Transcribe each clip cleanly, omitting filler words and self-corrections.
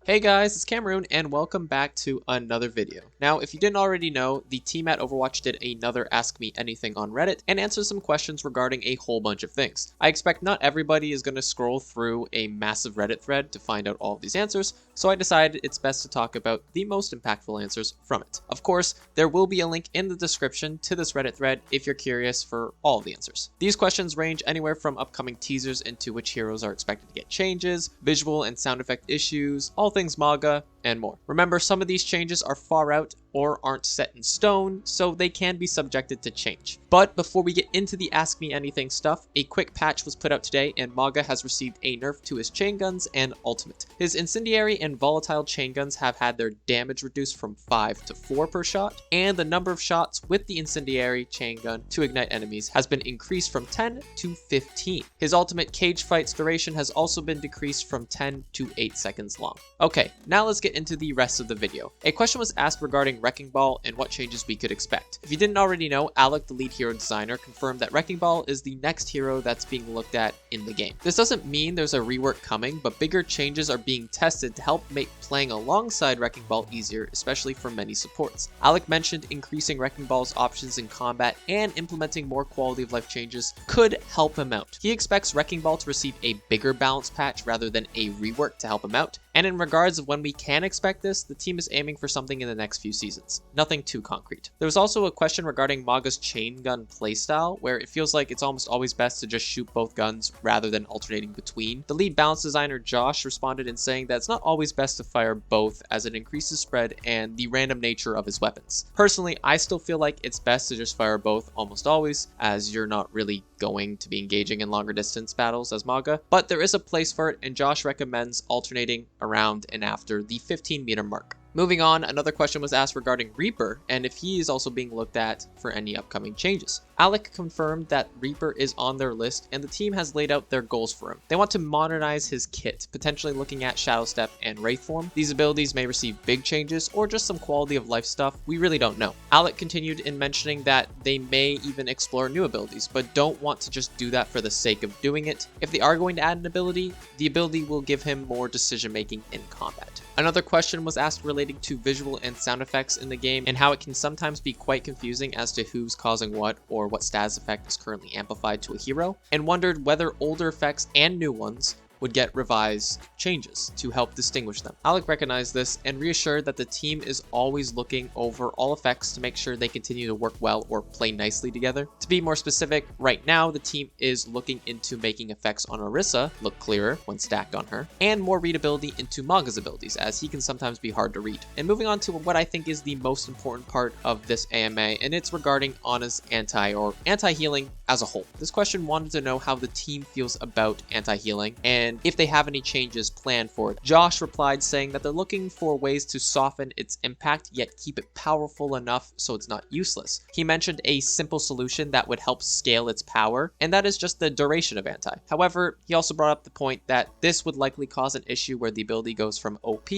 Hey guys, it's Cameroon and welcome back to another video. Now, if you didn't already know, the team at Overwatch did another Ask Me Anything on Reddit and answered some questions regarding a whole bunch of things. I expect not everybody is going to scroll through a massive Reddit thread to find out all of these answers, so I decided it's best to talk about the most impactful answers from it. Of course, there will be a link in the description to this Reddit thread if you're curious for all of the answers. These questions range anywhere from upcoming teasers into which heroes are expected to get changes, visual and sound effect issues, all things MAGA, and more. Remember, some of these changes are far out or aren't set in stone, so they can be subjected to change. But before we get into the Ask Me Anything stuff, a quick patch was put out today and MAGA has received a nerf to his chain guns and ultimate. His incendiary and volatile chain guns have had their damage reduced from 5 to 4 per shot, and the number of shots with the incendiary chain gun to ignite enemies has been increased from 10 to 15. His ultimate cage fight's duration has also been decreased from 10 to 8 seconds long. Okay, now let's get into the rest of the video. A question was asked regarding Wrecking Ball and what changes we could expect. If you didn't already know, Alec, the lead hero designer, confirmed that Wrecking Ball is the next hero that's being looked at in the game. This doesn't mean there's a rework coming, but bigger changes are being tested to help make playing alongside Wrecking Ball easier, especially for many supports. Alec mentioned increasing Wrecking Ball's options in combat and implementing more quality of life changes could help him out. He expects Wrecking Ball to receive a bigger balance patch rather than a rework to help him out, and in regards of when we can expect this, the team is aiming for something in the next few seasons. Nothing too concrete. There was also a question regarding MAGA's chain gun playstyle, where it feels like it's almost always best to just shoot both guns rather than alternating between. The lead balance designer Josh responded in saying that it's not always best to fire both as it increases spread and the random nature of his weapons. Personally, I still feel like it's best to just fire both almost always, as you're not really going to be engaging in longer distance battles as MAGA, but there is a place for it and Josh recommends alternating around and after the 15-meter mark. Moving on, another question was asked regarding Reaper and if he is also being looked at for any upcoming changes. Alec confirmed that Reaper is on their list and the team has laid out their goals for him. They want to modernize his kit, potentially looking at Shadow Step and Wraith Form. These abilities may receive big changes or just some quality of life stuff, we really don't know. Alec continued in mentioning that they may even explore new abilities, but don't want to just do that for the sake of doing it. If they are going to add an ability, the ability will give him more decision making in combat. Another question was asked relating to visual and sound effects in the game and how it can sometimes be quite confusing as to who's causing what or what status effect is currently amplified to a hero, and wondered whether older effects and new ones would get revised changes to help distinguish them. Alec recognized this and reassured that the team is always looking over all effects to make sure they continue to work well or play nicely together. To be more specific, right now the team is looking into making effects on Orisa look clearer when stacked on her, and more readability into MAGA's abilities, as he can sometimes be hard to read. And moving on to what I think is the most important part of this AMA, and it's regarding Ana's anti-healing as a whole. This question wanted to know how the team feels about anti-healing and if they have any changes planned for it. Josh replied saying that they're looking for ways to soften its impact yet keep it powerful enough so it's not useless. He mentioned a simple solution that would help scale its power, and that is just the duration of anti. However, he also brought up the point that this would likely cause an issue where the ability goes from OP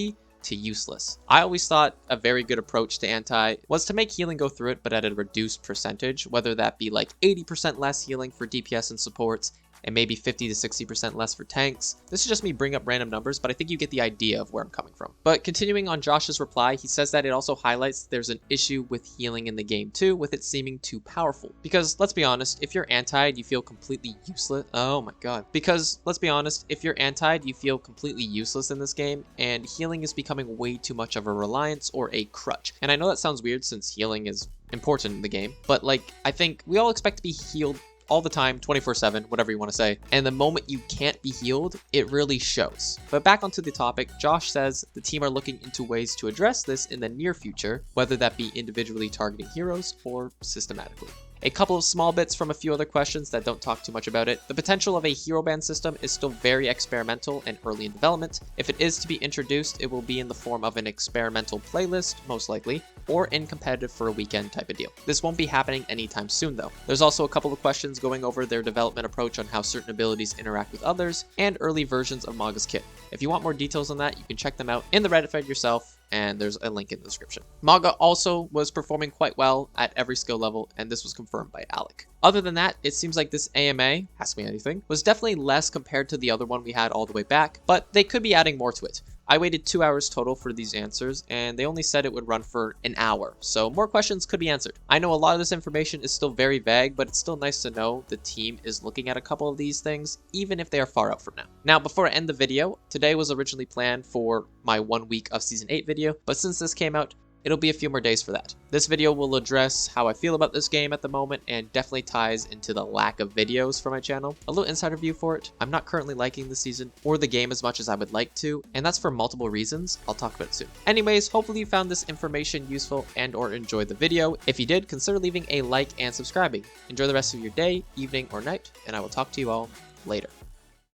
to useless. I always thought a very good approach to anti was to make healing go through it but at a reduced percentage, whether that be like 80% less healing for DPS and supports and maybe 50 to 60% less for tanks. This is just me bringing up random numbers, but I think you get the idea of where I'm coming from. But continuing on Josh's reply, he says that it also highlights there's an issue with healing in the game too, with it seeming too powerful. Because let's be honest, if you're antied, you feel completely useless. Oh my god. Because let's be honest, if you're antied, you feel completely useless in this game, and healing is becoming way too much of a reliance or a crutch. And I know that sounds weird since healing is important in the game, but like, I think we all expect to be healed all the time, 24/7, whatever you want to say, and the moment you can't be healed, it really shows. But back onto the topic, Josh says the team are looking into ways to address this in the near future, whether that be individually targeting heroes or systematically. A couple of small bits from a few other questions that don't talk too much about it. The potential of a hero ban system is still very experimental and early in development. If it is to be introduced, it will be in the form of an experimental playlist, most likely, or in competitive for a weekend type of deal. This won't be happening anytime soon though. There's also a couple of questions going over their development approach on how certain abilities interact with others, and early versions of MAGA's kit. If you want more details on that, you can check them out in the Reddit thread yourself, and there's a link in the description. MAGA also was performing quite well at every skill level, and this was confirmed by Alec. Other than that, it seems like this AMA, Ask Me Anything, was definitely less compared to the other one we had all the way back, but they could be adding more to it. I waited 2 hours total for these answers, and they only said it would run for an hour, so more questions could be answered. I know a lot of this information is still very vague, but it's still nice to know the team is looking at a couple of these things, even if they are far out from now. Now, before I end the video, today was originally planned for my 1 week of Season 8 video, but since this came out, it'll be a few more days for that. This video will address how I feel about this game at the moment and definitely ties into the lack of videos for my channel. A little insider view for it. I'm not currently liking the season or the game as much as I would like to, and that's for multiple reasons. I'll talk about it soon. Anyways, hopefully you found this information useful and or enjoyed the video. If you did, consider leaving a like and subscribing. Enjoy the rest of your day, evening, or night, and I will talk to you all later.